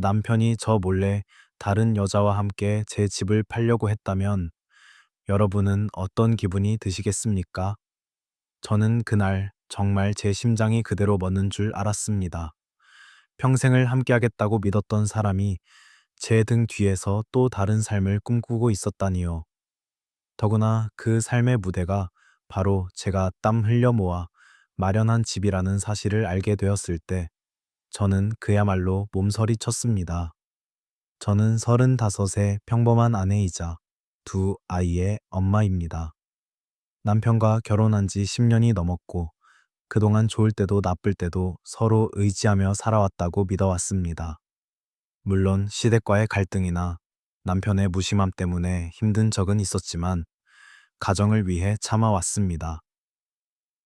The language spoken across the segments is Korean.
남편이 저 몰래 다른 여자와 함께 제 집을 팔려고 했다면 여러분은 어떤 기분이 드시겠습니까? 저는 그날 정말 제 심장이 그대로 멎는 줄 알았습니다. 평생을 함께하겠다고 믿었던 사람이 제 등 뒤에서 또 다른 삶을 꿈꾸고 있었다니요. 더구나 그 삶의 무대가 바로 제가 땀 흘려 모아 마련한 집이라는 사실을 알게 되었을 때 저는 그야말로 몸서리 쳤습니다. 저는 35의 평범한 아내이자 두 아이의 엄마입니다. 남편과 결혼한 지 10년이 넘었고 그동안 좋을 때도 나쁠 때도 서로 의지하며 살아왔다고 믿어왔습니다. 물론 시댁과의 갈등이나 남편의 무심함 때문에 힘든 적은 있었지만 가정을 위해 참아왔습니다.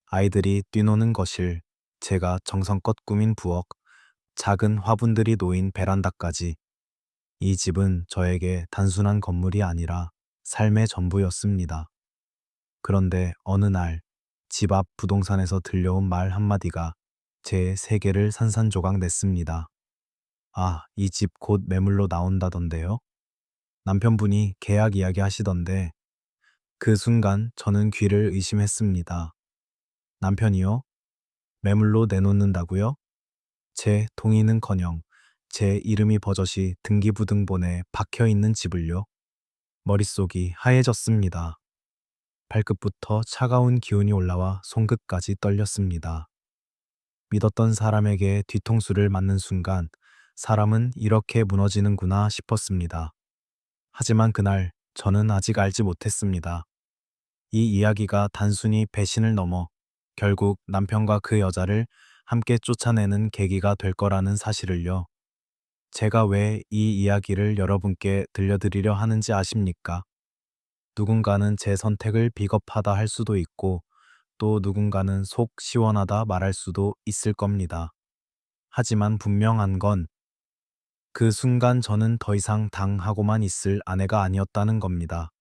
아이들이 뛰노는 거실, 제가 정성껏 꾸민 부엌, 작은 화분들이 놓인 베란다까지 이 집은 저에게 단순한 건물이 아니라 삶의 전부였습니다. 그런데 어느 날 집 앞 부동산에서 들려온 말 한마디가 제 세계를 산산조각 냈습니다. 아, 이 집 곧 매물로 나온다던데요? 남편분이 계약 이야기 하시던데 그 순간 저는 귀를 의심했습니다. 남편이요? 매물로 내놓는다고요? 제 동의는커녕 제 이름이 버젓이 등기부등본에 박혀있는 집을요? 머릿속이 하얘졌습니다. 발끝부터 차가운 기운이 올라와 손끝까지 떨렸습니다. 믿었던 사람에게 뒤통수를 맞는 순간 사람은 이렇게 무너지는구나 싶었습니다. 하지만 그날 저는 아직 알지 못했습니다. 이 이야기가 단순히 배신을 넘어 결국 남편과 그 여자를 함께 쫓아내는 계기가 될 거라는 사실을요. 제가 왜 이 이야기를 여러분께 들려드리려 하는지 아십니까? 누군가는 제 선택을 비겁하다 할 수도 있고 또 누군가는 속 시원하다 말할 수도 있을 겁니다. 하지만 분명한 건 그 순간 저는 더 이상 당하고만 있을 아내가 아니었다는 겁니다.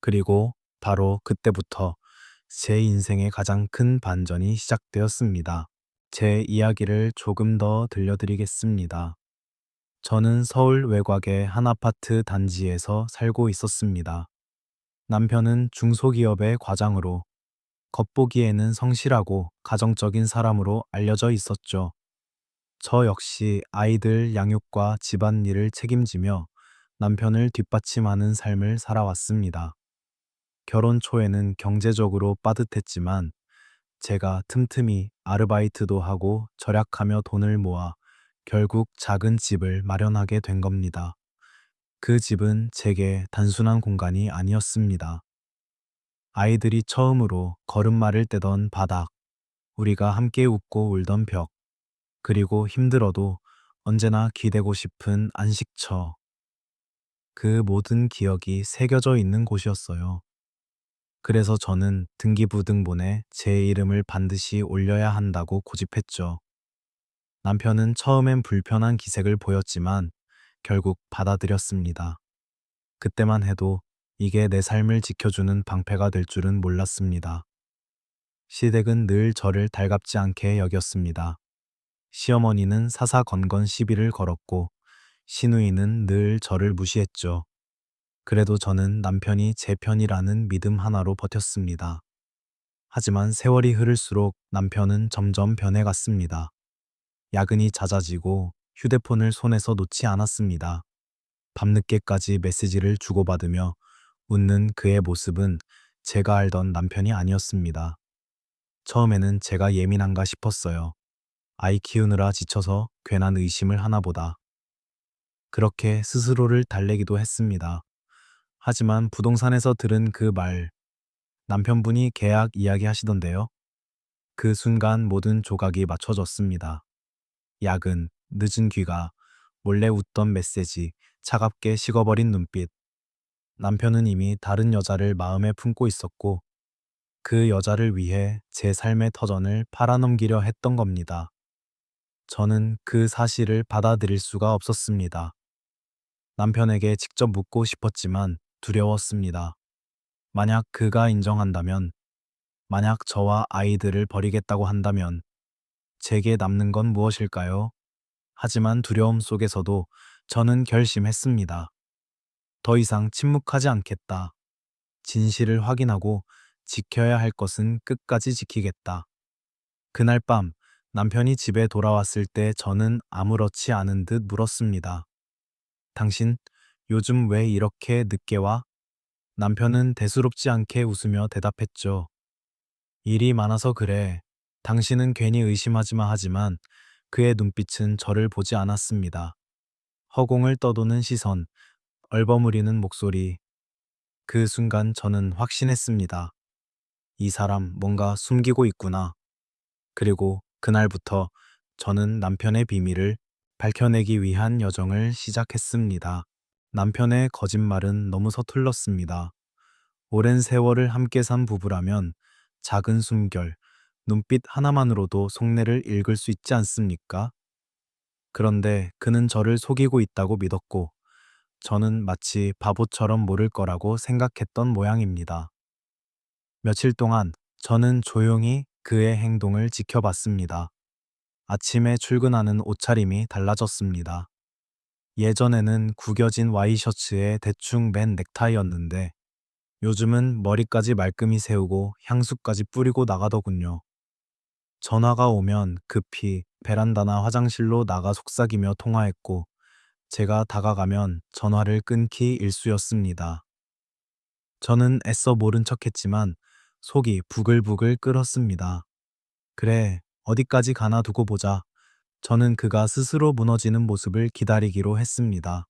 그리고 바로 그때부터 제 인생의 가장 큰 반전이 시작되었습니다. 제 이야기를 조금 더 들려드리겠습니다. 저는 서울 외곽의 한 아파트 단지에서 살고 있었습니다. 남편은 중소기업의 과장으로 겉보기에는 성실하고 가정적인 사람으로 알려져 있었죠. 저 역시 아이들 양육과 집안일을 책임지며 남편을 뒷받침하는 삶을 살아왔습니다. 결혼 초에는 경제적으로 빠듯했지만 제가 틈틈이 아르바이트도 하고 절약하며 돈을 모아 결국 작은 집을 마련하게 된 겁니다. 그 집은 제게 단순한 공간이 아니었습니다. 아이들이 처음으로 걸음마를 떼던 바닥, 우리가 함께 웃고 울던 벽, 그리고 힘들어도 언제나 기대고 싶은 안식처. 그 모든 기억이 새겨져 있는 곳이었어요. 그래서 저는 등기부등본에 제 이름을 반드시 올려야 한다고 고집했죠. 남편은 처음엔 불편한 기색을 보였지만 결국 받아들였습니다. 그때만 해도 이게 내 삶을 지켜주는 방패가 될 줄은 몰랐습니다. 시댁은 늘 저를 달갑지 않게 여겼습니다. 시어머니는 사사건건 시비를 걸었고 시누이는 늘 저를 무시했죠. 그래도 저는 남편이 제 편이라는 믿음 하나로 버텼습니다. 하지만 세월이 흐를수록 남편은 점점 변해갔습니다. 야근이 잦아지고 휴대폰을 손에서 놓지 않았습니다. 밤늦게까지 메시지를 주고받으며 웃는 그의 모습은 제가 알던 남편이 아니었습니다. 처음에는 제가 예민한가 싶었어요. 아이 키우느라 지쳐서 괜한 의심을 하나 보다. 그렇게 스스로를 달래기도 했습니다. 하지만 부동산에서 들은 그 말, 남편분이 계약 이야기 하시던데요. 그 순간 모든 조각이 맞춰졌습니다. 야근, 늦은 귀가, 몰래 웃던 메시지, 차갑게 식어버린 눈빛. 남편은 이미 다른 여자를 마음에 품고 있었고 그 여자를 위해 제 삶의 터전을 팔아넘기려 했던 겁니다. 저는 그 사실을 받아들일 수가 없었습니다. 남편에게 직접 묻고 싶었지만 두려웠습니다. 만약 그가 인정한다면, 만약 저와 아이들을 버리겠다고 한다면 제게 남는 건 무엇일까요? 하지만 두려움 속에서도 저는 결심했습니다. 더 이상 침묵하지 않겠다. 진실을 확인하고 지켜야 할 것은 끝까지 지키겠다. 그날 밤 남편이 집에 돌아왔을 때 저는 아무렇지 않은 듯 물었습니다. 당신 요즘 왜 이렇게 늦게 와? 남편은 대수롭지 않게 웃으며 대답했죠. 일이 많아서 그래. 당신은 괜히 의심하지마 하지만 그의 눈빛은 저를 보지 않았습니다. 허공을 떠도는 시선, 얼버무리는 목소리. 그 순간 저는 확신했습니다. 이 사람 뭔가 숨기고 있구나. 그리고 그날부터 저는 남편의 비밀을 밝혀내기 위한 여정을 시작했습니다. 남편의 거짓말은 너무 서툴렀습니다. 오랜 세월을 함께 산 부부라면 작은 숨결, 눈빛 하나만으로도 속내를 읽을 수 있지 않습니까? 그런데 그는 저를 속이고 있다고 믿었고, 저는 마치 바보처럼 모를 거라고 생각했던 모양입니다. 며칠 동안 저는 조용히 그의 행동을 지켜봤습니다. 아침에 출근하는 옷차림이 달라졌습니다. 예전에는 구겨진 와이셔츠에 대충 맨 넥타이였는데 요즘은 머리까지 말끔히 세우고 향수까지 뿌리고 나가더군요. 전화가 오면 급히 베란다나 화장실로 나가 속삭이며 통화했고 제가 다가가면 전화를 끊기 일쑤였습니다. 저는 애써 모른 척했지만 속이 부글부글 끓었습니다. 그래, 어디까지 가나 두고 보자. 저는 그가 스스로 무너지는 모습을 기다리기로 했습니다.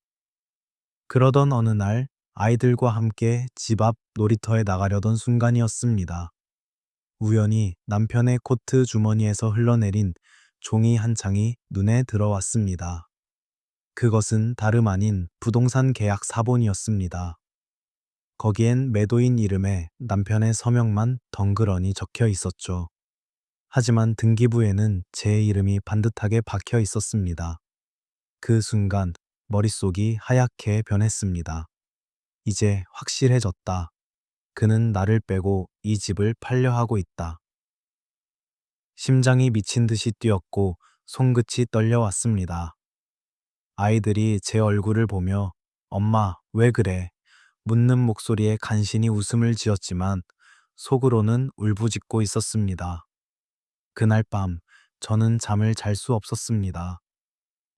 그러던 어느 날 아이들과 함께 집 앞 놀이터에 나가려던 순간이었습니다. 우연히 남편의 코트 주머니에서 흘러내린 종이 한 장이 눈에 들어왔습니다. 그것은 다름 아닌 부동산 계약 사본이었습니다. 거기엔 매도인 이름에 남편의 서명만 덩그러니 적혀 있었죠. 하지만 등기부에는 제 이름이 반듯하게 박혀 있었습니다. 그 순간 머릿속이 하얗게 변했습니다. 이제 확실해졌다. 그는 나를 빼고 이 집을 팔려 하고 있다. 심장이 미친 듯이 뛰었고 손끝이 떨려왔습니다. 아이들이 제 얼굴을 보며 엄마, 왜 그래? 묻는 목소리에 간신히 웃음을 지었지만 속으로는 울부짖고 있었습니다. 그날 밤 저는 잠을 잘 수 없었습니다.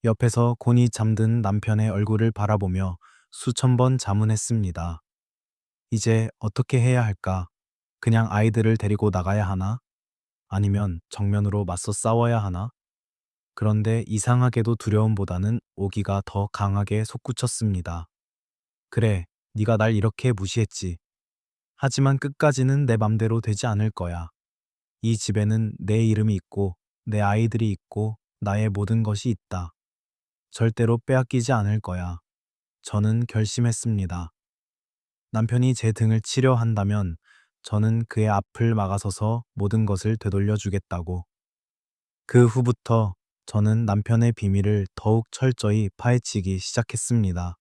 옆에서 곤히 잠든 남편의 얼굴을 바라보며 수천 번 자문했습니다. 이제 어떻게 해야 할까? 그냥 아이들을 데리고 나가야 하나? 아니면 정면으로 맞서 싸워야 하나? 그런데 이상하게도 두려움보다는 오기가 더 강하게 솟구쳤습니다. 그래, 네가 날 이렇게 무시했지. 하지만 끝까지는 내 맘대로 되지 않을 거야. 이 집에는 내 이름이 있고 내 아이들이 있고 나의 모든 것이 있다. 절대로 빼앗기지 않을 거야. 저는 결심했습니다. 남편이 제 등을 치려 한다면 저는 그의 앞을 막아서서 모든 것을 되돌려 주겠다고. 그 후부터 저는 남편의 비밀을 더욱 철저히 파헤치기 시작했습니다.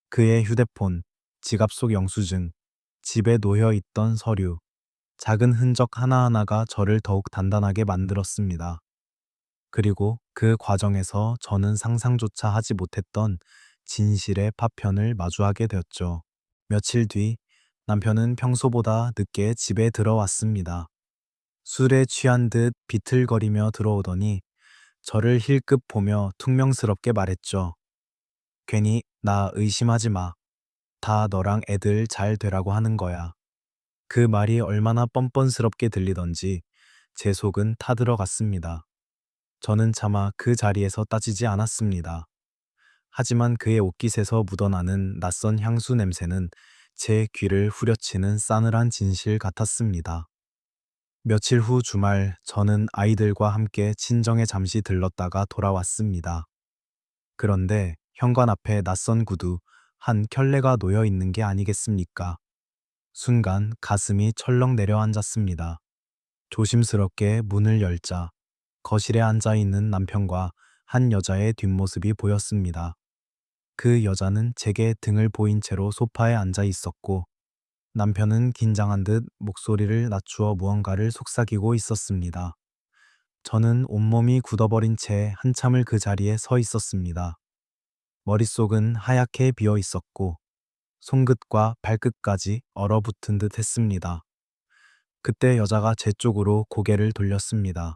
그의 휴대폰, 지갑 속 영수증, 집에 놓여 있던 서류, 작은 흔적 하나하나가 저를 더욱 단단하게 만들었습니다. 그리고 그 과정에서 저는 상상조차 하지 못했던 진실의 파편을 마주하게 되었죠. 며칠 뒤 남편은 평소보다 늦게 집에 들어왔습니다. 술에 취한 듯 비틀거리며 들어오더니 저를 힐끗 보며 퉁명스럽게 말했죠. 괜히 나 의심하지 마. 다 너랑 애들 잘 되라고 하는 거야. 그 말이 얼마나 뻔뻔스럽게 들리던지 제 속은 타들어갔습니다. 저는 차마 그 자리에서 따지지 않았습니다. 하지만 그의 옷깃에서 묻어나는 낯선 향수 냄새는 제 귀를 후려치는 싸늘한 진실 같았습니다. 며칠 후 주말 저는 아이들과 함께 친정에 잠시 들렀다가 돌아왔습니다. 그런데 현관 앞에 낯선 구두 한 켤레가 놓여 있는 게 아니겠습니까? 순간 가슴이 철렁 내려앉았습니다. 조심스럽게 문을 열자 거실에 앉아 있는 남편과 한 여자의 뒷모습이 보였습니다. 그 여자는 제게 등을 보인 채로 소파에 앉아 있었고 남편은 긴장한 듯 목소리를 낮추어 무언가를 속삭이고 있었습니다. 저는 온몸이 굳어버린 채 한참을 그 자리에 서 있었습니다. 머릿속은 하얗게 비어 있었고 손끝과 발끝까지 얼어붙은 듯 했습니다. 그때 여자가 제 쪽으로 고개를 돌렸습니다.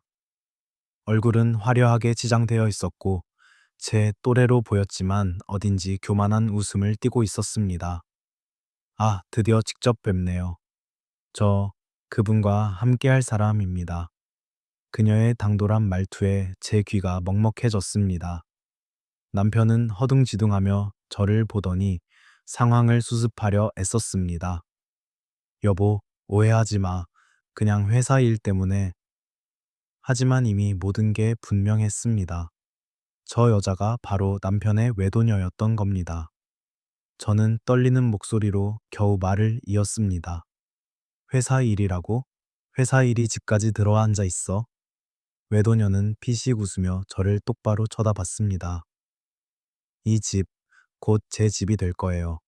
얼굴은 화려하게 지장되어 있었고 제 또래로 보였지만 어딘지 교만한 웃음을 띠고 있었습니다. 아, 드디어 직접 뵙네요. 저 그분과 함께할 사람입니다. 그녀의 당돌한 말투에 제 귀가 먹먹해졌습니다. 남편은 허둥지둥하며 저를 보더니 상황을 수습하려 애썼습니다. 여보, 오해하지 마. 그냥 회사 일 때문에. 하지만 이미 모든 게 분명했습니다. 저 여자가 바로 남편의 외도녀였던 겁니다. 저는 떨리는 목소리로 겨우 말을 이었습니다. 회사 일이라고? 회사 일이 집까지 들어앉아 있어? 외도녀는 피식 웃으며 저를 똑바로 쳐다봤습니다. 이 집, 곧 제 집이 될 거예요.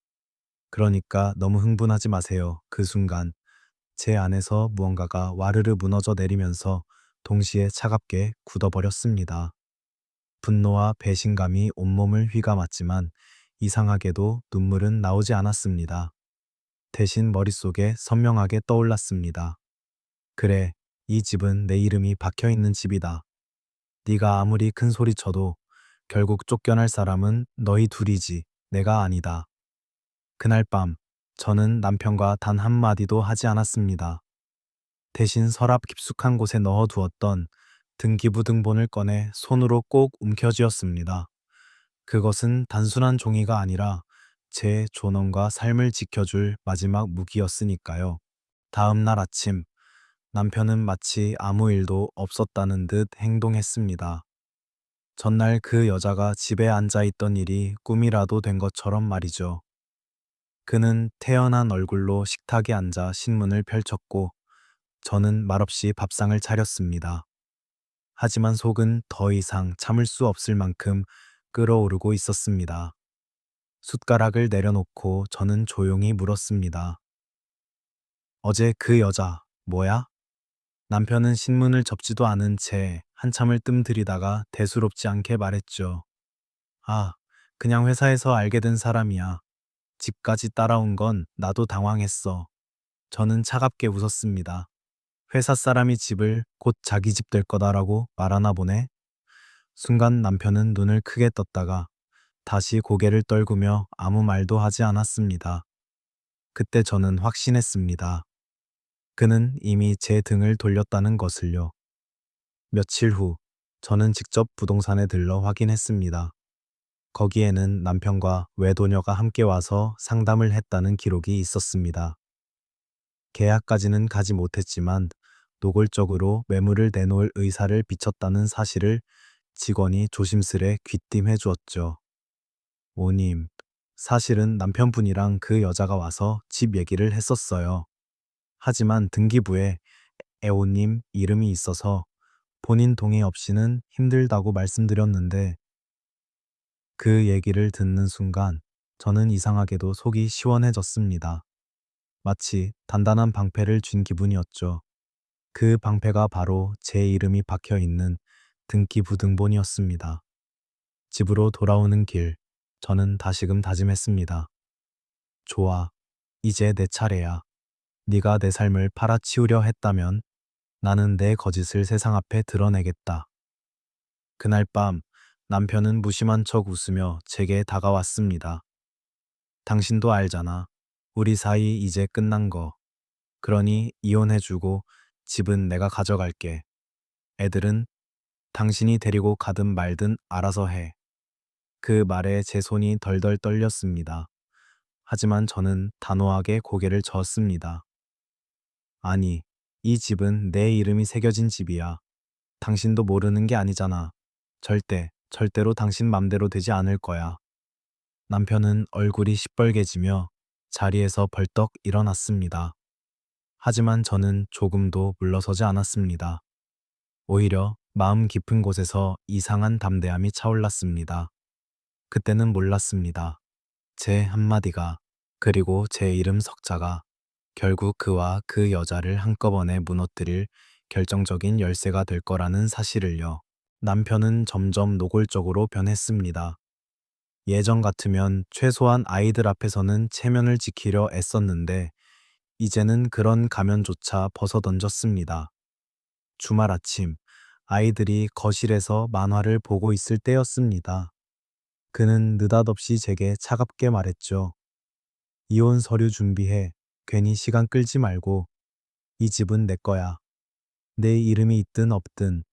그러니까 너무 흥분하지 마세요. 그 순간 제 안에서 무언가가 와르르 무너져 내리면서 동시에 차갑게 굳어버렸습니다. 분노와 배신감이 온몸을 휘감았지만 이상하게도 눈물은 나오지 않았습니다. 대신 머릿속에 선명하게 떠올랐습니다. 그래, 이 집은 내 이름이 박혀 있는 집이다. 네가 아무리 큰 소리 쳐도 결국 쫓겨날 사람은 너희 둘이지, 내가 아니다. 그날 밤, 저는 남편과 단 한마디도 하지 않았습니다. 대신 서랍 깊숙한 곳에 넣어두었던 등기부등본을 꺼내 손으로 꼭 움켜쥐었습니다. 그것은 단순한 종이가 아니라 제 존엄과 삶을 지켜줄 마지막 무기였으니까요. 다음 날 아침, 남편은 마치 아무 일도 없었다는 듯 행동했습니다. 전날 그 여자가 집에 앉아 있던 일이 꿈이라도 된 것처럼 말이죠. 그는 태연한 얼굴로 식탁에 앉아 신문을 펼쳤고 저는 말없이 밥상을 차렸습니다. 하지만 속은 더 이상 참을 수 없을 만큼 끓어오르고 있었습니다. 숟가락을 내려놓고 저는 조용히 물었습니다. 어제 그 여자, 뭐야? 남편은 신문을 접지도 않은 채 한참을 뜸들이다가 대수롭지 않게 말했죠. 아, 그냥 회사에서 알게 된 사람이야. 집까지 따라온 건 나도 당황했어. 저는 차갑게 웃었습니다. 회사 사람이 집을 곧 자기 집 될 거다라고 말하나 보네. 순간 남편은 눈을 크게 떴다가 다시 고개를 떨구며 아무 말도 하지 않았습니다. 그때 저는 확신했습니다. 그는 이미 제 등을 돌렸다는 것을요. 며칠 후, 저는 직접 부동산에 들러 확인했습니다. 거기에는 남편과 외도녀가 함께 와서 상담을 했다는 기록이 있었습니다. 계약까지는 가지 못했지만 노골적으로 매물을 내놓을 의사를 비쳤다는 사실을 직원이 조심스레 귀띔해 주었죠. 오님, 사실은 남편분이랑 그 여자가 와서 집 얘기를 했었어요. 하지만 등기부에 애오님 이름이 있어서 본인 동의 없이는 힘들다고 말씀드렸는데 그 얘기를 듣는 순간 저는 이상하게도 속이 시원해졌습니다. 마치 단단한 방패를 쥔 기분이었죠. 그 방패가 바로 제 이름이 박혀 있는 등기부등본이었습니다. 집으로 돌아오는 길, 저는 다시금 다짐했습니다. 좋아, 이제 내 차례야. 네가 내 삶을 팔아치우려 했다면 나는 내 거짓을 세상 앞에 드러내겠다. 그날 밤 남편은 무심한 척 웃으며 제게 다가왔습니다. 당신도 알잖아. 우리 사이 이제 끝난 거. 그러니 이혼해주고 집은 내가 가져갈게. 애들은 당신이 데리고 가든 말든 알아서 해. 그 말에 제 손이 덜덜 떨렸습니다. 하지만 저는 단호하게 고개를 저었습니다. 아니, 이 집은 내 이름이 새겨진 집이야. 당신도 모르는 게 아니잖아. 절대로 당신 맘대로 되지 않을 거야. 남편은 얼굴이 시뻘개지며 자리에서 벌떡 일어났습니다. 하지만 저는 조금도 물러서지 않았습니다. 오히려 마음 깊은 곳에서 이상한 담대함이 차올랐습니다. 그때는 몰랐습니다. 제 한마디가, 그리고 제 이름 석자가 결국 그와 그 여자를 한꺼번에 무너뜨릴 결정적인 열쇠가 될 거라는 사실을요. 남편은 점점 노골적으로 변했습니다. 예전 같으면 최소한 아이들 앞에서는 체면을 지키려 애썼는데 이제는 그런 가면조차 벗어던졌습니다. 주말 아침, 아이들이 거실에서 만화를 보고 있을 때였습니다. 그는 느닷없이 제게 차갑게 말했죠. 이혼 서류 준비해. 괜히 시간 끌지 말고. 이 집은 내 거야. 내 이름이 있든 없든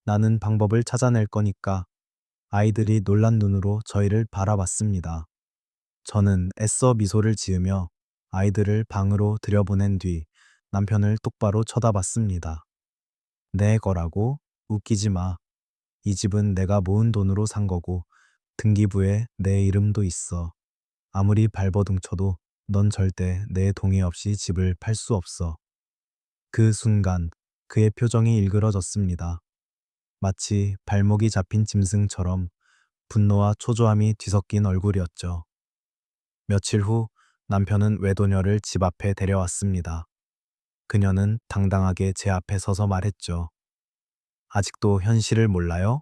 나는 방법을 찾아낼 거니까. 아이들이 놀란 눈으로 저희를 바라봤습니다. 저는 애써 미소를 지으며 아이들을 방으로 들여보낸 뒤 남편을 똑바로 쳐다봤습니다. 내 거라고? 웃기지 마. 이 집은 내가 모은 돈으로 산 거고 등기부에 내 이름도 있어. 아무리 발버둥 쳐도 넌 절대 내 동의 없이 집을 팔 수 없어. 그 순간 그의 표정이 일그러졌습니다. 마치 발목이 잡힌 짐승처럼 분노와 초조함이 뒤섞인 얼굴이었죠. 며칠 후 남편은 외도녀를 집 앞에 데려왔습니다. 그녀는 당당하게 제 앞에 서서 말했죠. 아직도 현실을 몰라요?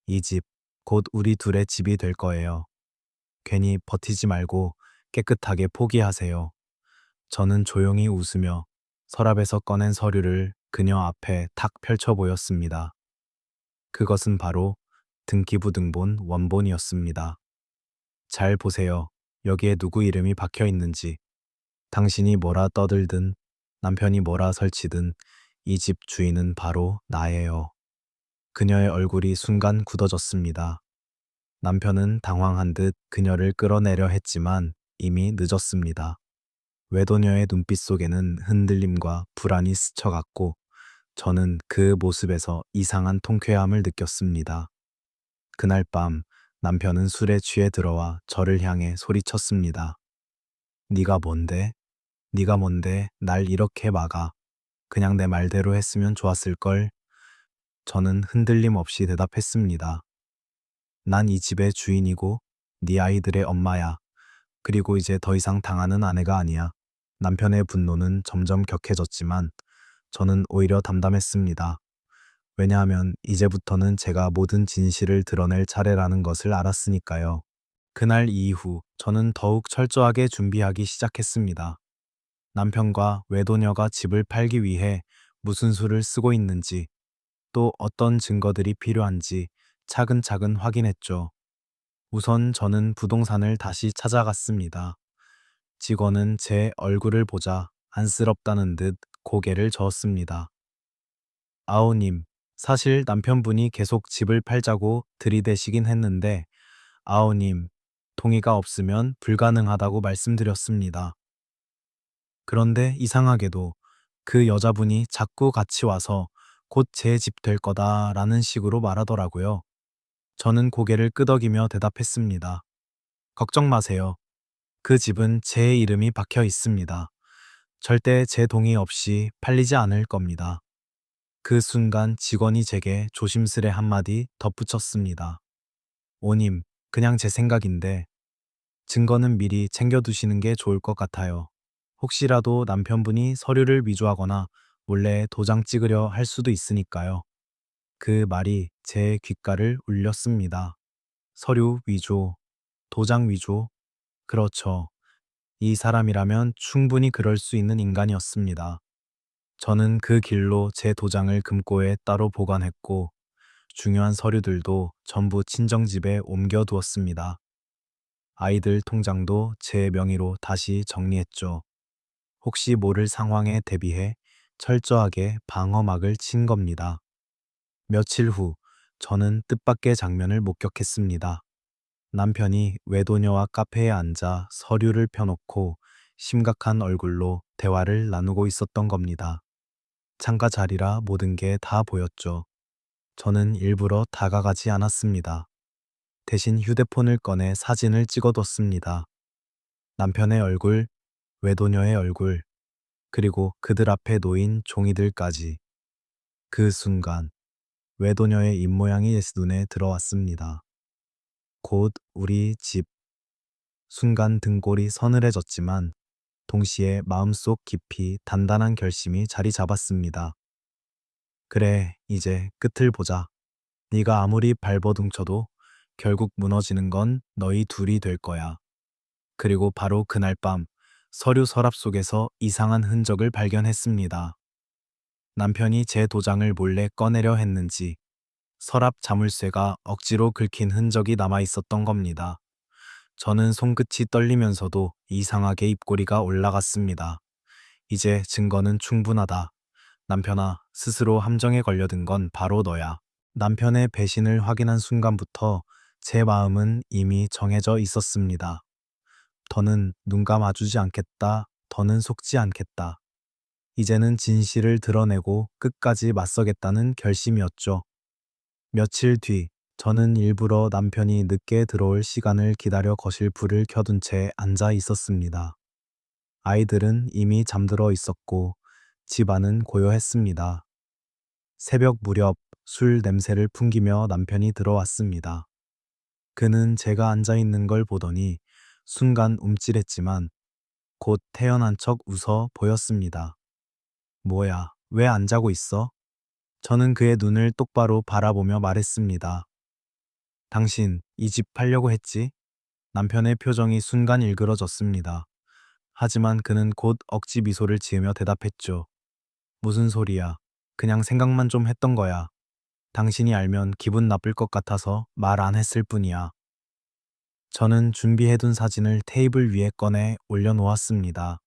이 집, 곧 우리 둘의 집이 될 거예요. 괜히 버티지 말고 깨끗하게 포기하세요. 저는 조용히 웃으며 서랍에서 꺼낸 서류를 그녀 앞에 탁 펼쳐 보였습니다. 그것은 바로 등기부 등본 원본이었습니다. 잘 보세요. 여기에 누구 이름이 박혀 있는지. 당신이 뭐라 떠들든 남편이 뭐라 설치든 이 집 주인은 바로 나예요. 그녀의 얼굴이 순간 굳어졌습니다. 남편은 당황한 듯 그녀를 끌어내려 했지만 이미 늦었습니다. 외도녀의 눈빛 속에는 흔들림과 불안이 스쳐갔고 저는 그 모습에서 이상한 통쾌함을 느꼈습니다. 그날 밤 남편은 술에 취해 들어와 저를 향해 소리쳤습니다. 네가 뭔데? 네가 뭔데 날 이렇게 막아. 그냥 내 말대로 했으면 좋았을걸. 저는 흔들림 없이 대답했습니다. 난 이 집의 주인이고 네 아이들의 엄마야. 그리고 이제 더 이상 당하는 아내가 아니야. 남편의 분노는 점점 격해졌지만 저는 오히려 담담했습니다. 왜냐하면 이제부터는 제가 모든 진실을 드러낼 차례라는 것을 알았으니까요. 그날 이후 저는 더욱 철저하게 준비하기 시작했습니다. 남편과 외도녀가 집을 팔기 위해 무슨 수를 쓰고 있는지, 또 어떤 증거들이 필요한지 차근차근 확인했죠. 우선 저는 부동산을 다시 찾아갔습니다. 직원은 제 얼굴을 보자 안쓰럽다는 듯 고개를 저었습니다. 아오님, 사실 남편분이 계속 집을 팔자고 들이대시긴 했는데, 아오님, 동의가 없으면 불가능하다고 말씀드렸습니다. 그런데 이상하게도 그 여자분이 자꾸 같이 와서 곧 제 집 될 거다라는 식으로 말하더라고요. 저는 고개를 끄덕이며 대답했습니다. 걱정 마세요. 그 집은 제 이름이 박혀 있습니다. 절대 제 동의 없이 팔리지 않을 겁니다. 그 순간 직원이 제게 조심스레 한마디 덧붙였습니다. 오님, 그냥 제 생각인데 증거는 미리 챙겨두시는 게 좋을 것 같아요. 혹시라도 남편분이 서류를 위조하거나 몰래 도장 찍으려 할 수도 있으니까요. 그 말이 제 귓가를 울렸습니다. 서류 위조, 도장 위조. 그렇죠. 이 사람이라면 충분히 그럴 수 있는 인간이었습니다. 저는 그 길로 제 도장을 금고에 따로 보관했고 중요한 서류들도 전부 친정집에 옮겨두었습니다. 아이들 통장도 제 명의로 다시 정리했죠. 혹시 모를 상황에 대비해 철저하게 방어막을 친 겁니다. 며칠 후 저는 뜻밖의 장면을 목격했습니다. 남편이 외도녀와 카페에 앉아 서류를 펴놓고 심각한 얼굴로 대화를 나누고 있었던 겁니다. 창가 자리라 모든 게 다 보였죠. 저는 일부러 다가가지 않았습니다. 대신 휴대폰을 꺼내 사진을 찍어뒀습니다. 남편의 얼굴, 외도녀의 얼굴, 그리고 그들 앞에 놓인 종이들까지. 그 순간 외도녀의 입모양이 눈에 들어왔습니다. 곧 우리 집. 순간 등골이 서늘해졌지만 동시에 마음속 깊이 단단한 결심이 자리 잡았습니다. 그래, 이제 끝을 보자. 네가 아무리 발버둥쳐도 결국 무너지는 건 너희 둘이 될 거야. 그리고 바로 그날 밤 서류 서랍 속에서 이상한 흔적을 발견했습니다. 남편이 제 도장을 몰래 꺼내려 했는지 서랍 자물쇠가 억지로 긁힌 흔적이 남아 있었던 겁니다. 저는 손끝이 떨리면서도 이상하게 입꼬리가 올라갔습니다. 이제 증거는 충분하다. 남편아, 스스로 함정에 걸려든 건 바로 너야. 남편의 배신을 확인한 순간부터 제 마음은 이미 정해져 있었습니다. 더는 눈 감아주지 않겠다. 더는 속지 않겠다. 이제는 진실을 드러내고 끝까지 맞서겠다는 결심이었죠. 며칠 뒤, 저는 일부러 남편이 늦게 들어올 시간을 기다려 거실 불을 켜둔 채 앉아 있었습니다. 아이들은 이미 잠들어 있었고, 집안은 고요했습니다. 새벽 무렵 술 냄새를 풍기며 남편이 들어왔습니다. 그는 제가 앉아 있는 걸 보더니 순간 움찔했지만 곧 태연한 척 웃어 보였습니다. 뭐야, 왜 안 자고 있어? 저는 그의 눈을 똑바로 바라보며 말했습니다. 당신, 이 집 팔려고 했지? 남편의 표정이 순간 일그러졌습니다. 하지만 그는 곧 억지 미소를 지으며 대답했죠. 무슨 소리야. 그냥 생각만 좀 했던 거야. 당신이 알면 기분 나쁠 것 같아서 말 안 했을 뿐이야. 저는 준비해둔 사진을 테이블 위에 꺼내 올려놓았습니다.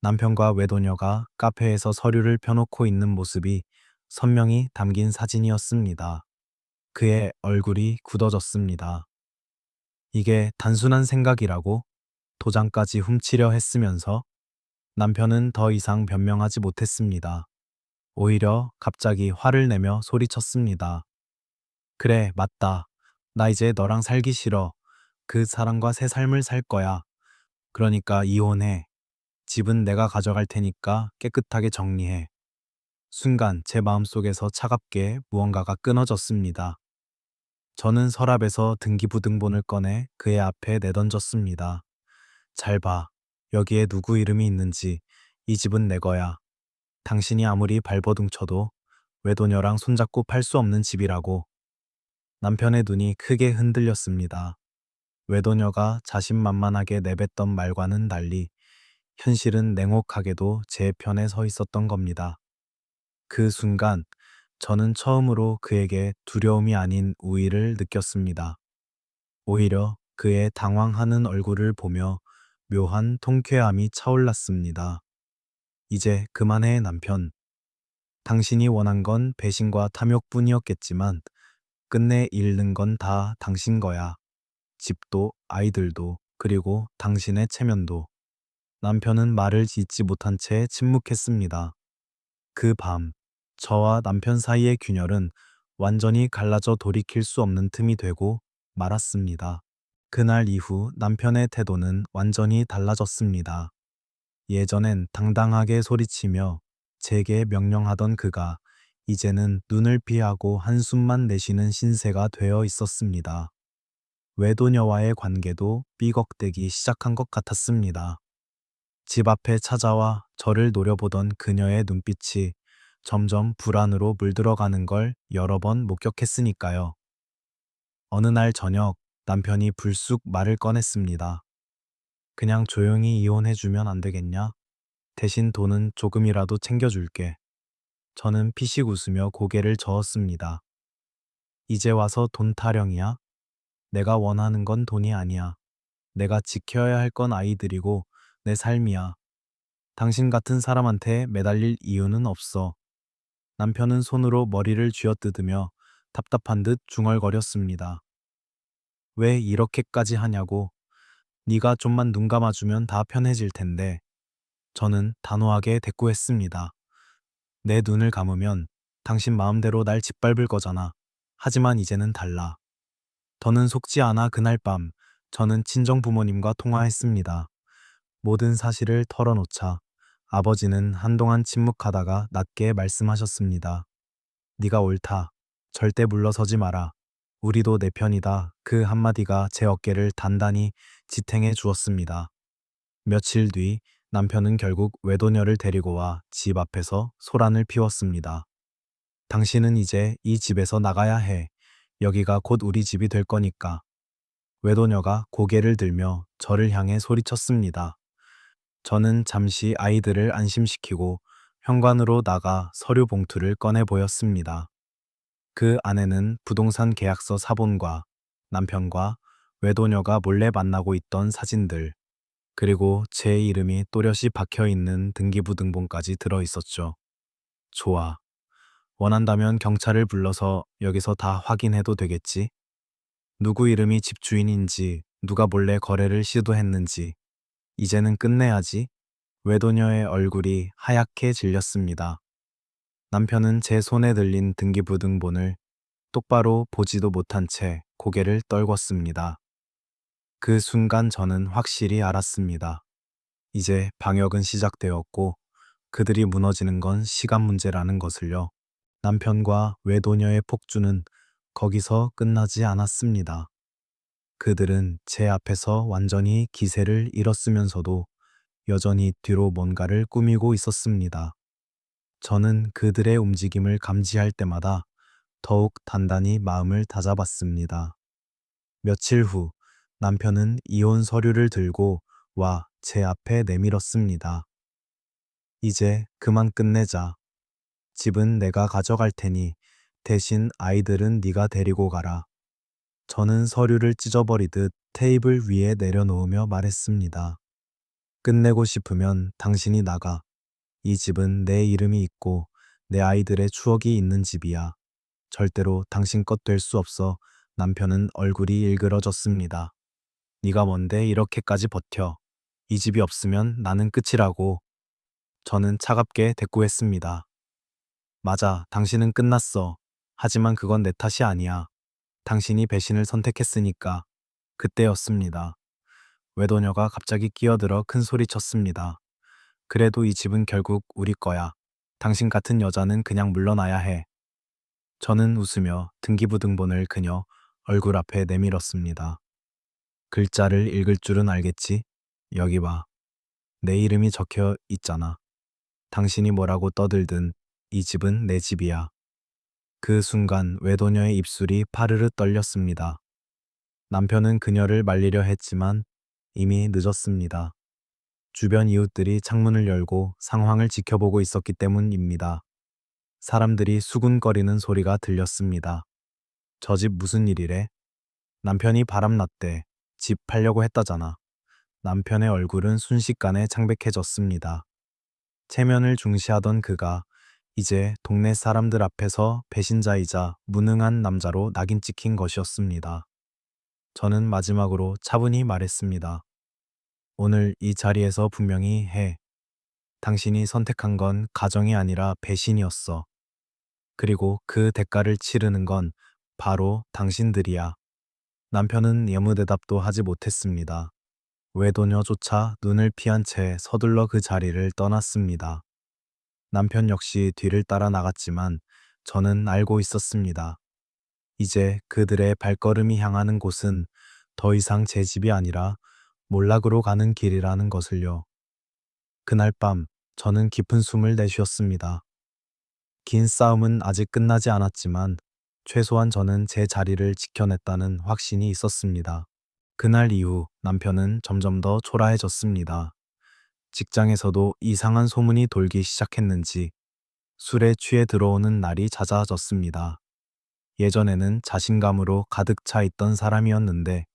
남편과 외도녀가 카페에서 서류를 펴놓고 있는 모습이 선명히 담긴 사진이었습니다. 그의 얼굴이 굳어졌습니다. 이게 단순한 생각이라고 도장까지 훔치려 했으면서 남편은 더 이상 변명하지 못했습니다. 오히려 갑자기 화를 내며 소리쳤습니다. 그래, 맞다. 나 이제 너랑 살기 싫어. 그 사람과 새 삶을 살 거야. 그러니까 이혼해. 집은 내가 가져갈 테니까 깨끗하게 정리해. 순간 제 마음속에서 차갑게 무언가가 끊어졌습니다. 저는 서랍에서 등기부등본을 꺼내 그의 앞에 내던졌습니다. 잘 봐. 여기에 누구 이름이 있는지. 이 집은 내 거야. 당신이 아무리 발버둥쳐도 외도녀랑 손잡고 팔 수 없는 집이라고. 남편의 눈이 크게 흔들렸습니다. 외도녀가 자신만만하게 내뱉던 말과는 달리 현실은 냉혹하게도 제 편에 서 있었던 겁니다. 그 순간 저는 처음으로 그에게 두려움이 아닌 우위를 느꼈습니다. 오히려 그의 당황하는 얼굴을 보며 묘한 통쾌함이 차올랐습니다. 이제 그만해, 남편. 당신이 원한 건 배신과 탐욕뿐이었겠지만 끝내 잃는 건 다 당신 거야. 집도 아이들도 그리고 당신의 체면도. 남편은 말을 잇지 못한 채 침묵했습니다. 그 밤, 저와 남편 사이의 균열은 완전히 갈라져 돌이킬 수 없는 틈이 되고 말았습니다. 그날 이후 남편의 태도는 완전히 달라졌습니다. 예전엔 당당하게 소리치며 제게 명령하던 그가 이제는 눈을 피하고 한숨만 내쉬는 신세가 되어 있었습니다. 외도녀와의 관계도 삐걱대기 시작한 것 같았습니다. 집 앞에 찾아와 저를 노려보던 그녀의 눈빛이 점점 불안으로 물들어가는 걸 여러 번 목격했으니까요. 어느 날 저녁 남편이 불쑥 말을 꺼냈습니다. 그냥 조용히 이혼해주면 안 되겠냐? 대신 돈은 조금이라도 챙겨줄게. 저는 피식 웃으며 고개를 저었습니다. 이제 와서 돈 타령이야? 내가 원하는 건 돈이 아니야. 내가 지켜야 할 건 아이들이고 내 삶이야. 당신 같은 사람한테 매달릴 이유는 없어. 남편은 손으로 머리를 쥐어뜯으며 답답한 듯 중얼거렸습니다. 왜 이렇게까지 하냐고. 네가 좀만 눈 감아주면 다 편해질 텐데. 저는 단호하게 대꾸했습니다. 내 눈을 감으면 당신 마음대로 날 짓밟을 거잖아. 하지만 이제는 달라. 더는 속지 않아. 그날 밤 저는 친정 부모님과 통화했습니다. 모든 사실을 털어놓자 아버지는 한동안 침묵하다가 낮게 말씀하셨습니다. 네가 옳다. 절대 물러서지 마라. 우리도 내 편이다. 그 한마디가 제 어깨를 단단히 지탱해 주었습니다. 며칠 뒤 남편은 결국 외도녀를 데리고 와 집 앞에서 소란을 피웠습니다. 당신은 이제 이 집에서 나가야 해. 여기가 곧 우리 집이 될 거니까. 외도녀가 고개를 들며 저를 향해 소리쳤습니다. 저는 잠시 아이들을 안심시키고 현관으로 나가 서류 봉투를 꺼내 보였습니다. 그 안에는 부동산 계약서 사본과 남편과 외도녀가 몰래 만나고 있던 사진들, 그리고 제 이름이 또렷이 박혀 있는 등기부등본까지 들어 있었죠. 좋아. 원한다면 경찰을 불러서 여기서 다 확인해도 되겠지? 누구 이름이 집주인인지, 누가 몰래 거래를 시도했는지, 이제는 끝내야지. 외도녀의 얼굴이 하얗게 질렸습니다. 남편은 제 손에 들린 등기부등본을 똑바로 보지도 못한 채 고개를 떨궜습니다. 그 순간 저는 확실히 알았습니다. 이제 방역은 시작되었고 그들이 무너지는 건 시간 문제라는 것을요. 남편과 외도녀의 폭주는 거기서 끝나지 않았습니다. 그들은 제 앞에서 완전히 기세를 잃었으면서도 여전히 뒤로 뭔가를 꾸미고 있었습니다. 저는 그들의 움직임을 감지할 때마다 더욱 단단히 마음을 다잡았습니다. 며칠 후 남편은 이혼 서류를 들고 와 제 앞에 내밀었습니다. 이제 그만 끝내자. 집은 내가 가져갈 테니 대신 아이들은 네가 데리고 가라. 저는 서류를 찢어버리듯 테이블 위에 내려놓으며 말했습니다. 끝내고 싶으면 당신이 나가. 이 집은 내 이름이 있고 내 아이들의 추억이 있는 집이야. 절대로 당신 것 될 수 없어. 남편은 얼굴이 일그러졌습니다. 네가 뭔데 이렇게까지 버텨. 이 집이 없으면 나는 끝이라고. 저는 차갑게 대꾸했습니다. 맞아, 당신은 끝났어. 하지만 그건 내 탓이 아니야. 당신이 배신을 선택했으니까. 그때였습니다. 외도녀가 갑자기 끼어들어 큰 소리 쳤습니다. 그래도 이 집은 결국 우리 거야. 당신 같은 여자는 그냥 물러나야 해. 저는 웃으며 등기부등본을 그녀 얼굴 앞에 내밀었습니다. 글자를 읽을 줄은 알겠지? 여기 봐. 내 이름이 적혀 있잖아. 당신이 뭐라고 떠들든 이 집은 내 집이야. 그 순간 외도녀의 입술이 파르르 떨렸습니다. 남편은 그녀를 말리려 했지만 이미 늦었습니다. 주변 이웃들이 창문을 열고 상황을 지켜보고 있었기 때문입니다. 사람들이 수군거리는 소리가 들렸습니다. 저 집 무슨 일이래? 남편이 바람났대. 집 팔려고 했다잖아. 남편의 얼굴은 순식간에 창백해졌습니다. 체면을 중시하던 그가 이제 동네 사람들 앞에서 배신자이자 무능한 남자로 낙인 찍힌 것이었습니다. 저는 마지막으로 차분히 말했습니다. 오늘 이 자리에서 분명히 해. 당신이 선택한 건 가정이 아니라 배신이었어. 그리고 그 대가를 치르는 건 바로 당신들이야. 남편은 예무대답도 하지 못했습니다. 외도녀조차 눈을 피한 채 서둘러 그 자리를 떠났습니다. 남편 역시 뒤를 따라 나갔지만 저는 알고 있었습니다. 이제 그들의 발걸음이 향하는 곳은 더 이상 제 집이 아니라 몰락으로 가는 길이라는 것을요. 그날 밤 저는 깊은 숨을 내쉬었습니다. 긴 싸움은 아직 끝나지 않았지만 최소한 저는 제 자리를 지켜냈다는 확신이 있었습니다. 그날 이후 남편은 점점 더 초라해졌습니다. 직장에서도 이상한 소문이 돌기 시작했는지 술에 취해 들어오는 날이 잦아졌습니다. 예전에는 자신감으로 가득 차 있던 사람이었는데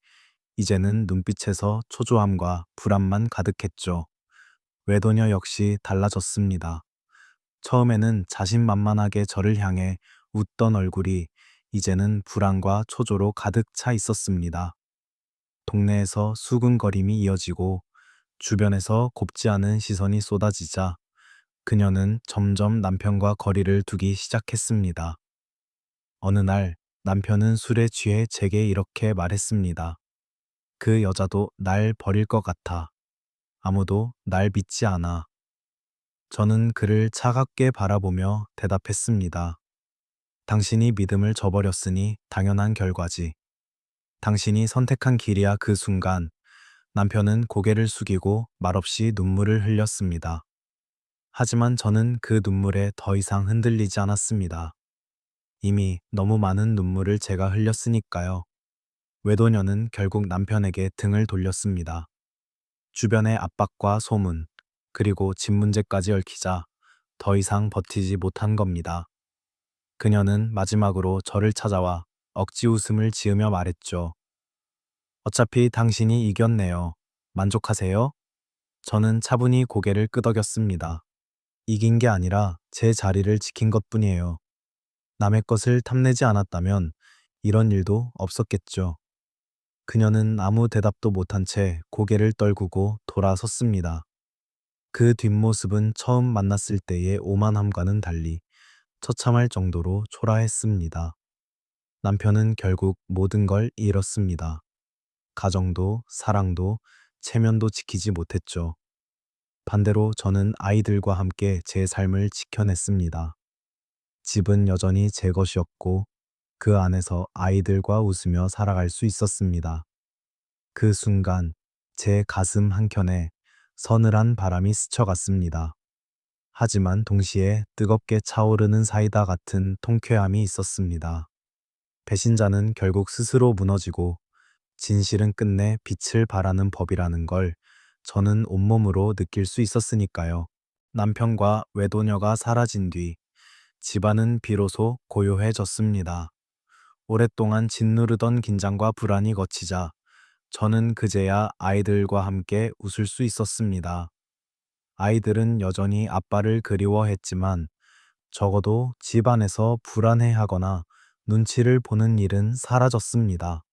이제는 눈빛에서 초조함과 불안만 가득했죠. 외도녀 역시 달라졌습니다. 처음에는 자신만만하게 저를 향해 웃던 얼굴이 이제는 불안과 초조로 가득 차 있었습니다. 동네에서 수군거림이 이어지고 주변에서 곱지 않은 시선이 쏟아지자 그녀는 점점 남편과 거리를 두기 시작했습니다. 어느 날 남편은 술에 취해 제게 이렇게 말했습니다. 그 여자도 날 버릴 것 같아. 아무도 날 믿지 않아. 저는 그를 차갑게 바라보며 대답했습니다. 당신이 믿음을 저버렸으니 당연한 결과지. 당신이 선택한 길이야. 그 순간 남편은 고개를 숙이고 말없이 눈물을 흘렸습니다. 하지만 저는 그 눈물에 더 이상 흔들리지 않았습니다. 이미 너무 많은 눈물을 제가 흘렸으니까요. 외도녀는 결국 남편에게 등을 돌렸습니다. 주변의 압박과 소문, 그리고 집 문제까지 얽히자 더 이상 버티지 못한 겁니다. 그녀는 마지막으로 저를 찾아와 억지 웃음을 지으며 말했죠. 어차피 당신이 이겼네요. 만족하세요? 저는 차분히 고개를 끄덕였습니다. 이긴 게 아니라 제 자리를 지킨 것뿐이에요. 남의 것을 탐내지 않았다면 이런 일도 없었겠죠. 그녀는 아무 대답도 못한 채 고개를 떨구고 돌아섰습니다. 그 뒷모습은 처음 만났을 때의 오만함과는 달리 처참할 정도로 초라했습니다. 남편은 결국 모든 걸 잃었습니다. 가정도, 사랑도, 체면도 지키지 못했죠. 반대로 저는 아이들과 함께 제 삶을 지켜냈습니다. 집은 여전히 제 것이었고, 그 안에서 아이들과 웃으며 살아갈 수 있었습니다. 그 순간 제 가슴 한켠에 서늘한 바람이 스쳐갔습니다. 하지만 동시에 뜨겁게 차오르는 사이다 같은 통쾌함이 있었습니다. 배신자는 결국 스스로 무너지고 진실은 끝내 빛을 발하는 법이라는 걸 저는 온몸으로 느낄 수 있었으니까요. 남편과 외도녀가 사라진 뒤 집안은 비로소 고요해졌습니다. 오랫동안 짓누르던 긴장과 불안이 걷히자 저는 그제야 아이들과 함께 웃을 수 있었습니다. 아이들은 여전히 아빠를 그리워했지만 적어도 집안에서 불안해하거나 눈치를 보는 일은 사라졌습니다.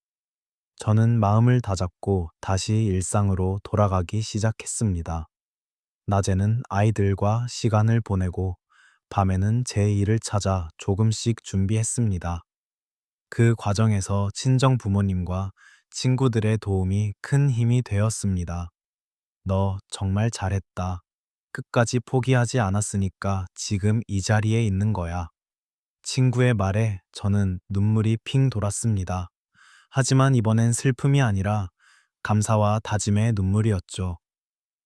저는 마음을 다잡고 다시 일상으로 돌아가기 시작했습니다. 낮에는 아이들과 시간을 보내고 밤에는 제 일을 찾아 조금씩 준비했습니다. 그 과정에서 친정 부모님과 친구들의 도움이 큰 힘이 되었습니다. 너 정말 잘했다. 끝까지 포기하지 않았으니까 지금 이 자리에 있는 거야. 친구의 말에 저는 눈물이 핑 돌았습니다. 하지만 이번엔 슬픔이 아니라 감사와 다짐의 눈물이었죠.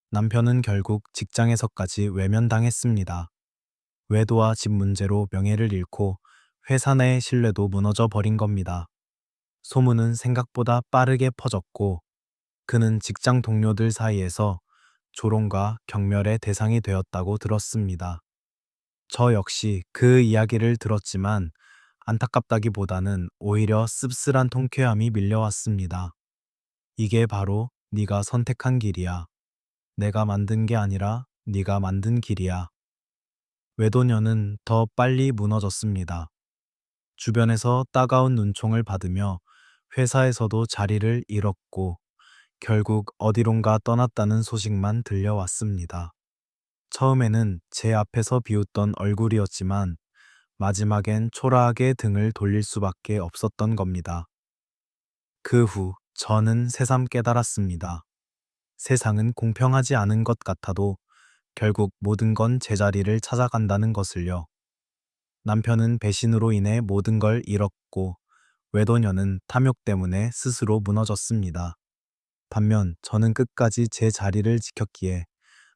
남편은 결국 직장에서까지 외면당했습니다. 외도와 집 문제로 명예를 잃고 회사 내의 신뢰도 무너져 버린 겁니다. 소문은 생각보다 빠르게 퍼졌고 그는 직장 동료들 사이에서 조롱과 경멸의 대상이 되었다고 들었습니다. 저 역시 그 이야기를 들었지만 안타깝다기보다는 오히려 씁쓸한 통쾌함이 밀려왔습니다. 이게 바로 네가 선택한 길이야. 내가 만든 게 아니라 네가 만든 길이야. 외도녀는 더 빨리 무너졌습니다. 주변에서 따가운 눈총을 받으며 회사에서도 자리를 잃었고 결국 어디론가 떠났다는 소식만 들려왔습니다. 처음에는 제 앞에서 비웃던 얼굴이었지만 마지막엔 초라하게 등을 돌릴 수밖에 없었던 겁니다. 그 후 저는 새삼 깨달았습니다. 세상은 공평하지 않은 것 같아도 결국 모든 건 제자리를 찾아간다는 것을요. 남편은 배신으로 인해 모든 걸 잃었고 외도녀는 탐욕 때문에 스스로 무너졌습니다. 반면 저는 끝까지 제 자리를 지켰기에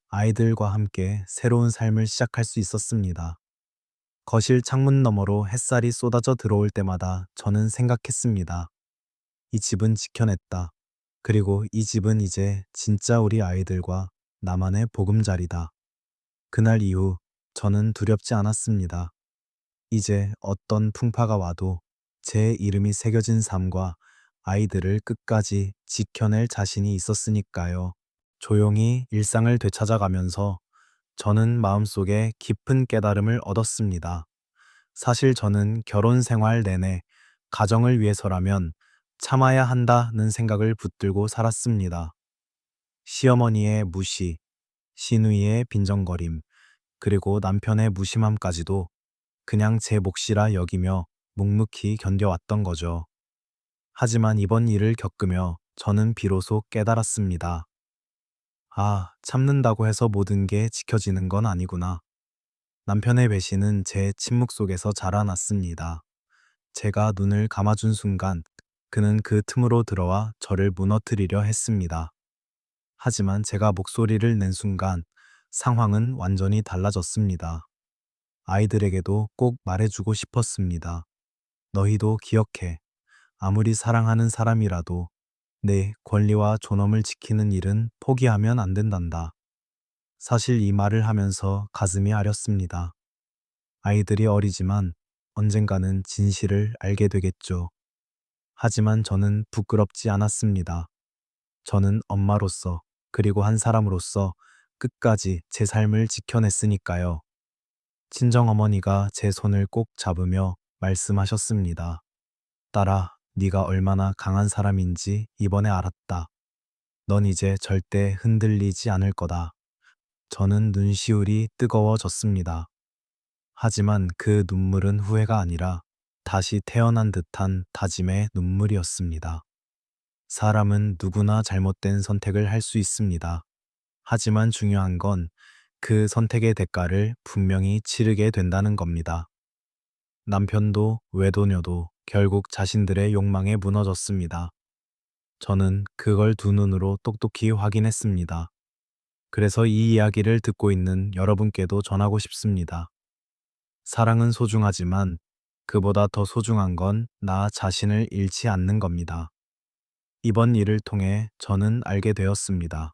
아이들과 함께 새로운 삶을 시작할 수 있었습니다. 거실 창문 너머로 햇살이 쏟아져 들어올 때마다 저는 생각했습니다. 이 집은 지켜냈다. 그리고 이 집은 이제 진짜 우리 아이들과 나만의 보금자리다. 그날 이후 저는 두렵지 않았습니다. 이제 어떤 풍파가 와도 제 이름이 새겨진 삶과 아이들을 끝까지 지켜낼 자신이 있었으니까요. 조용히 일상을 되찾아가면서 저는 마음속에 깊은 깨달음을 얻었습니다. 사실 저는 결혼 생활 내내 가정을 위해서라면 참아야 한다는 생각을 붙들고 살았습니다. 시어머니의 무시, 시누이의 빈정거림, 그리고 남편의 무심함까지도 그냥 제 몫이라 여기며 묵묵히 견뎌왔던 거죠. 하지만 이번 일을 겪으며 저는 비로소 깨달았습니다. 아, 참는다고 해서 모든 게 지켜지는 건 아니구나. 남편의 배신은 제 침묵 속에서 자라났습니다. 제가 눈을 감아준 순간 그는 그 틈으로 들어와 저를 무너뜨리려 했습니다. 하지만 제가 목소리를 낸 순간 상황은 완전히 달라졌습니다. 아이들에게도 꼭 말해주고 싶었습니다. 너희도 기억해. 아무리 사랑하는 사람이라도 내 권리와 존엄을 지키는 일은 포기하면 안 된단다. 사실 이 말을 하면서 가슴이 아렸습니다. 아이들이 어리지만 언젠가는 진실을 알게 되겠죠. 하지만 저는 부끄럽지 않았습니다. 저는 엄마로서, 그리고 한 사람으로서 끝까지 제 삶을 지켜냈으니까요. 친정어머니가 제 손을 꼭 잡으며 말씀하셨습니다. 딸아, 네가 얼마나 강한 사람인지 이번에 알았다. 넌 이제 절대 흔들리지 않을 거다. 저는 눈시울이 뜨거워졌습니다. 하지만 그 눈물은 후회가 아니라 다시 태어난 듯한 다짐의 눈물이었습니다. 사람은 누구나 잘못된 선택을 할 수 있습니다. 하지만 중요한 건 그 선택의 대가를 분명히 치르게 된다는 겁니다. 남편도 외도녀도 결국 자신들의 욕망에 무너졌습니다. 저는 그걸 두 눈으로 똑똑히 확인했습니다. 그래서 이 이야기를 듣고 있는 여러분께도 전하고 싶습니다. 사랑은 소중하지만 그보다 더 소중한 건 나 자신을 잃지 않는 겁니다. 이번 일을 통해 저는 알게 되었습니다.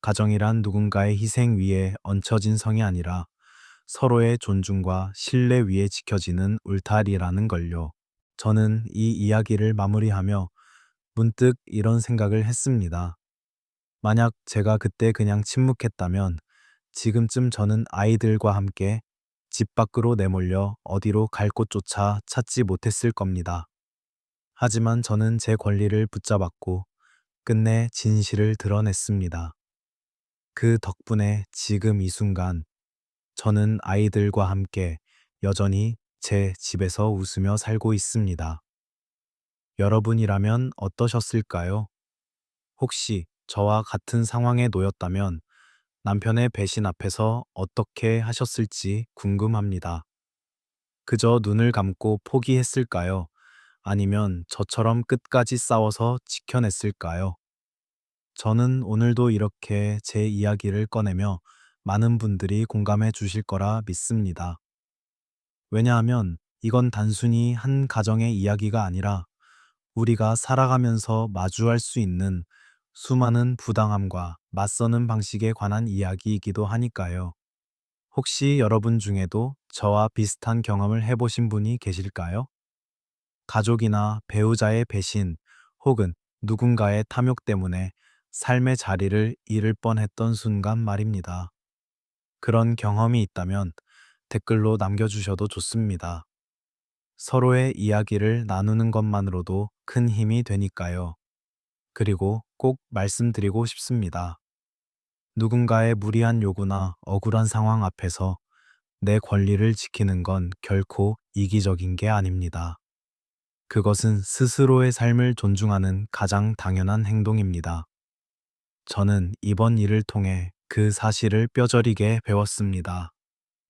가정이란 누군가의 희생 위에 얹혀진 성이 아니라 서로의 존중과 신뢰 위에 지켜지는 울타리라는 걸요. 저는 이 이야기를 마무리하며 문득 이런 생각을 했습니다. 만약 제가 그때 그냥 침묵했다면 지금쯤 저는 아이들과 함께 집 밖으로 내몰려 어디로 갈 곳조차 찾지 못했을 겁니다. 하지만 저는 제 권리를 붙잡았고 끝내 진실을 드러냈습니다. 그 덕분에 지금 이 순간 저는 아이들과 함께 여전히 제 집에서 웃으며 살고 있습니다. 여러분이라면 어떠셨을까요? 혹시 저와 같은 상황에 놓였다면 남편의 배신 앞에서 어떻게 하셨을지 궁금합니다. 그저 눈을 감고 포기했을까요? 아니면 저처럼 끝까지 싸워서 지켜냈을까요? 저는 오늘도 이렇게 제 이야기를 꺼내며 많은 분들이 공감해 주실 거라 믿습니다. 왜냐하면 이건 단순히 한 가정의 이야기가 아니라 우리가 살아가면서 마주할 수 있는 수많은 부당함과 맞서는 방식에 관한 이야기이기도 하니까요. 혹시 여러분 중에도 저와 비슷한 경험을 해보신 분이 계실까요? 가족이나 배우자의 배신 혹은 누군가의 탐욕 때문에 삶의 자리를 잃을 뻔했던 순간 말입니다. 그런 경험이 있다면 댓글로 남겨주셔도 좋습니다. 서로의 이야기를 나누는 것만으로도 큰 힘이 되니까요. 그리고 꼭 말씀드리고 싶습니다. 누군가의 무리한 요구나 억울한 상황 앞에서 내 권리를 지키는 건 결코 이기적인 게 아닙니다. 그것은 스스로의 삶을 존중하는 가장 당연한 행동입니다. 저는 이번 일을 통해 그 사실을 뼈저리게 배웠습니다.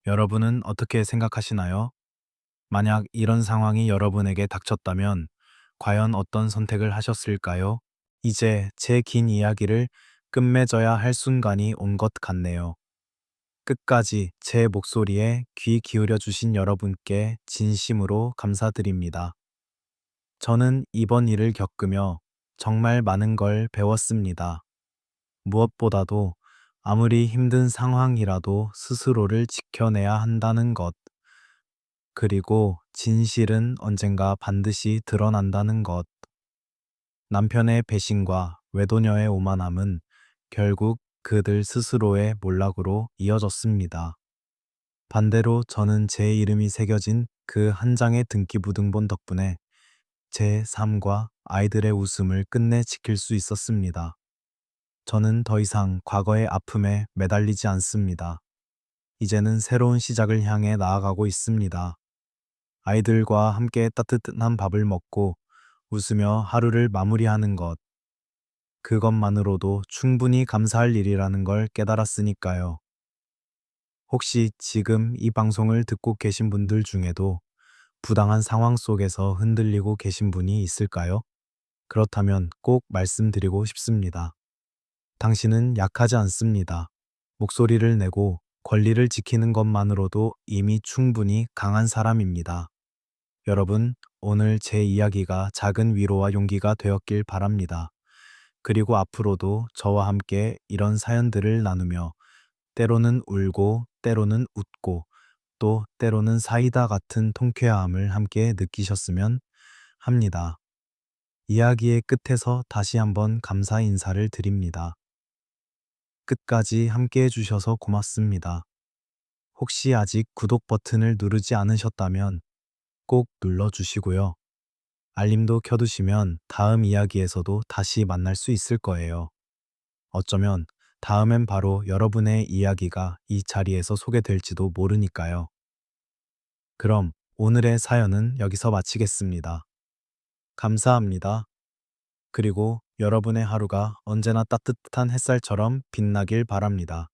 여러분은 어떻게 생각하시나요? 만약 이런 상황이 여러분에게 닥쳤다면 과연 어떤 선택을 하셨을까요? 이제 제 긴 이야기를 끝맺어야 할 순간이 온 것 같네요. 끝까지 제 목소리에 귀 기울여 주신 여러분께 진심으로 감사드립니다. 저는 이번 일을 겪으며 정말 많은 걸 배웠습니다. 무엇보다도 아무리 힘든 상황이라도 스스로를 지켜내야 한다는 것, 그리고 진실은 언젠가 반드시 드러난다는 것. 남편의 배신과 외도녀의 오만함은 결국 그들 스스로의 몰락으로 이어졌습니다. 반대로 저는 제 이름이 새겨진 그 한 장의 등기부등본 덕분에 제 삶과 아이들의 웃음을 끝내 지킬 수 있었습니다. 저는 더 이상 과거의 아픔에 매달리지 않습니다. 이제는 새로운 시작을 향해 나아가고 있습니다. 아이들과 함께 따뜻한 밥을 먹고 웃으며 하루를 마무리하는 것, 그것만으로도 충분히 감사할 일이라는 걸 깨달았으니까요. 혹시 지금 이 방송을 듣고 계신 분들 중에도 부당한 상황 속에서 흔들리고 계신 분이 있을까요? 그렇다면 꼭 말씀드리고 싶습니다. 당신은 약하지 않습니다. 목소리를 내고 권리를 지키는 것만으로도 이미 충분히 강한 사람입니다. 여러분, 오늘 제 이야기가 작은 위로와 용기가 되었길 바랍니다. 그리고 앞으로도 저와 함께 이런 사연들을 나누며 때로는 울고, 때로는 웃고, 또 때로는 사이다 같은 통쾌함을 함께 느끼셨으면 합니다. 이야기의 끝에서 다시 한번 감사 인사를 드립니다. 끝까지 함께 해주셔서 고맙습니다. 혹시 아직 구독 버튼을 누르지 않으셨다면 꼭 눌러주시고요. 알림도 켜두시면 다음 이야기에서도 다시 만날 수 있을 거예요. 어쩌면 다음엔 바로 여러분의 이야기가 이 자리에서 소개될지도 모르니까요. 그럼 오늘의 사연은 여기서 마치겠습니다. 감사합니다. 그리고 여러분의 하루가 언제나 따뜻한 햇살처럼 빛나길 바랍니다.